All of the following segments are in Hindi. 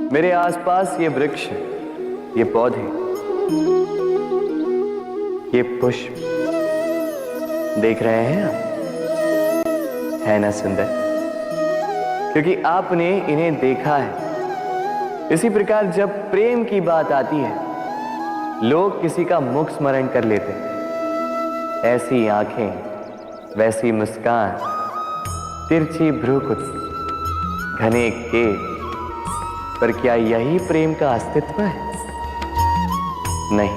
मेरे आसपास ये वृक्ष, ये पौधे, ये पुष्प देख रहे हैं आप? है ना सुंदर? क्योंकि आपने इन्हें देखा है। इसी प्रकार जब प्रेम की बात आती है, लोग किसी का मुख स्मरण कर लेते हैं। ऐसी आंखें, वैसी मुस्कान, तिरछी भ्रूकुटी, घने केश, पर क्या यही प्रेम का अस्तित्व है? नहीं,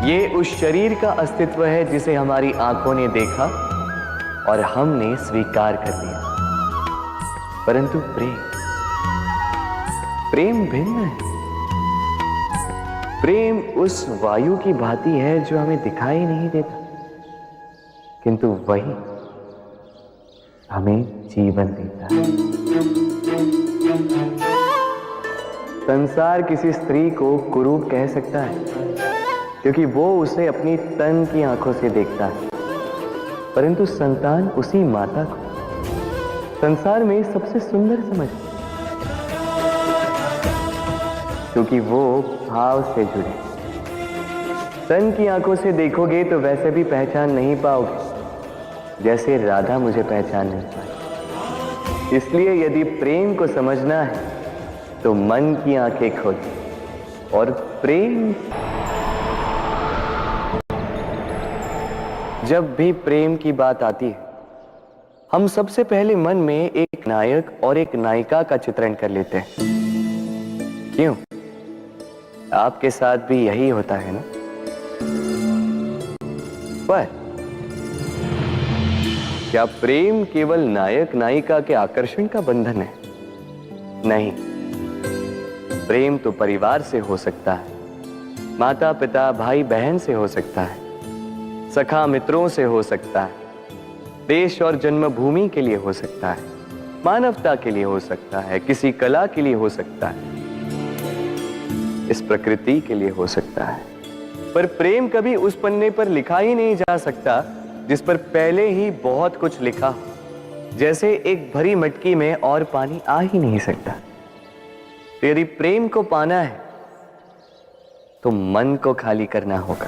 ये उस शरीर का अस्तित्व है जिसे हमारी आंखों ने देखा और हमने स्वीकार कर लिया। परंतु प्रेम भिन्न है। प्रेम उस वायु की भांति है जो हमें दिखाई नहीं देता, किंतु वही हमें जीवन देता है। संसार किसी स्त्री को कुरूप कह सकता है, क्योंकि वो उसे अपनी तन की आंखों से देखता है, परंतु संतान उसी माता को संसार में सबसे सुंदर समझती है, क्योंकि वो भाव से जुड़े। तन की आंखों से देखोगे तो वैसे भी पहचान नहीं पाओगे जैसे राधा मुझे पहचान नहीं पाई। इसलिए यदि प्रेम को समझना है तो मन की आंखें खोलो और प्रेम। जब भी प्रेम की बात आती है, हम सबसे पहले मन में एक नायक और एक नायिका का चित्रण कर लेते हैं। क्यों? आपके साथ भी यही होता है ना? पर क्या प्रेम केवल नायक नायिका के आकर्षण का बंधन है? नहीं, प्रेम तो परिवार से हो सकता है, माता पिता भाई बहन से हो सकता है, सखा मित्रों से हो सकता है, देश और जन्मभूमि के लिए हो सकता है, मानवता के लिए हो सकता है, किसी कला के लिए हो सकता है, इस प्रकृति के लिए हो सकता है। पर प्रेम कभी उस पन्ने पर लिखा ही नहीं जा सकता जिस पर पहले ही बहुत कुछ लिखा हो। जैसे एक भरी मटकी में और पानी आ ही नहीं सकता। तो यदि प्रेम को पाना है तो मन को खाली करना होगा,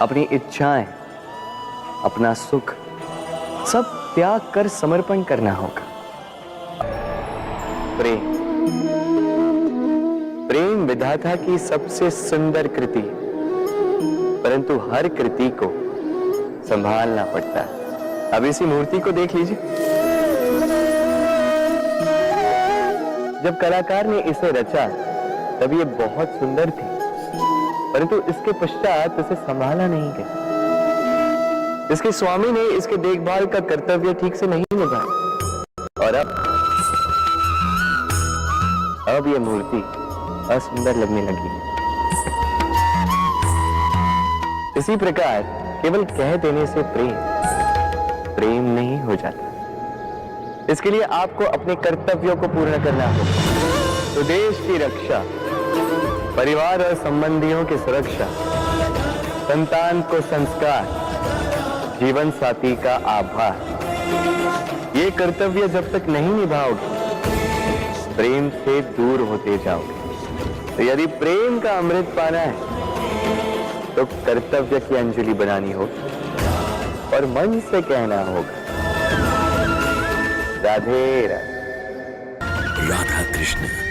अपनी इच्छाएं, अपना सुख सब त्याग कर समर्पण करना होगा। प्रेम विधाता की सबसे सुंदर कृति, परंतु हर कृति को संभालना पड़ता है। अब इसी मूर्ति को देख लीजिए। जब कलाकार ने इसे रचा तब ये बहुत सुंदर थी, परंतु इसके पश्चात इसे संभाला नहीं गया। इसके स्वामी ने इसके देखभाल का कर्तव्य ठीक से नहीं निभाया और अब ये मूर्ति असुंदर लगने लगी। इसी प्रकार केवल कह देने से प्रेम नहीं हो जाता। इसके लिए आपको अपने कर्तव्यों को पूर्ण करना होगा। तो देश की रक्षा, परिवार और संबंधियों की सुरक्षा, संतान को संस्कार, जीवन साथी का आभार, ये कर्तव्य जब तक नहीं निभाओगे प्रेम से दूर होते जाओगे। तो यदि प्रेम का अमृत पाना है तो कर्तव्य की अंजलि बनानी होगी और मन से कहना होगा, राधे राधे। राधा कृष्ण।